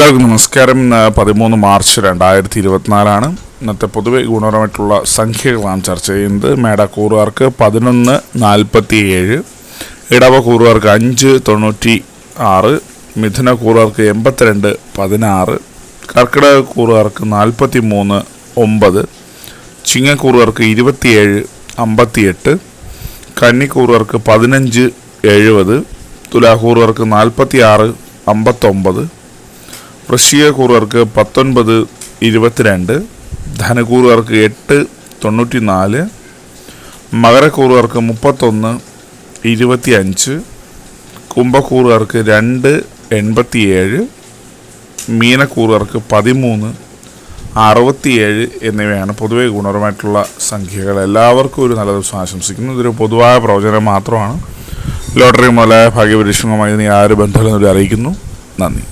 എല്ലാവർക്കും നമസ്കാരം. 13 മാർച്ച് 2024 ഇന്നത്തെ പൊതുവെ ഗുണപരമായിട്ടുള്ള സംഖ്യകളാണ് ചർച്ച ചെയ്യുന്നത്. മേടക്കൂറുകാർക്ക് 11:47, ഇടവക്കൂറുകാർക്ക് 5:96, മിഥുനക്കൂറുകാർക്ക് 82:16, കർക്കിടകക്കൂറുകാർക്ക് 43:9, ചിങ്ങക്കൂറുകാർക്ക് 27:58, കന്നിക്കൂറുകാർക്ക് 15:70, തുലാക്കൂറുകാർക്ക് 46:59, വൃശ്ചികക്കൂറുകാർക്ക് 19:22, ധനുക്കൂറുകാർക്ക് 8:94, മകരക്കൂറുകാർക്ക് 31:25, കുംഭക്കൂറുകാർക്ക് 2:87, മീനക്കൂറുകാർക്ക് 13:67 എന്നിവയാണ് പൊതുവെ ഗുണപരമായിട്ടുള്ള സംഖ്യകൾ. എല്ലാവർക്കും ഒരു നല്ല ദിവസം ആശംസിക്കുന്നു. ഇതൊരു പൊതുവായ പ്രവചനം മാത്രമാണ്. ലോട്ടറി മുതലായ ഭാഗ്യപരീക്ഷണവുമായി ആര് ബന്ധമില്ലെന്നൊരു അറിയിക്കുന്നു. നന്ദി.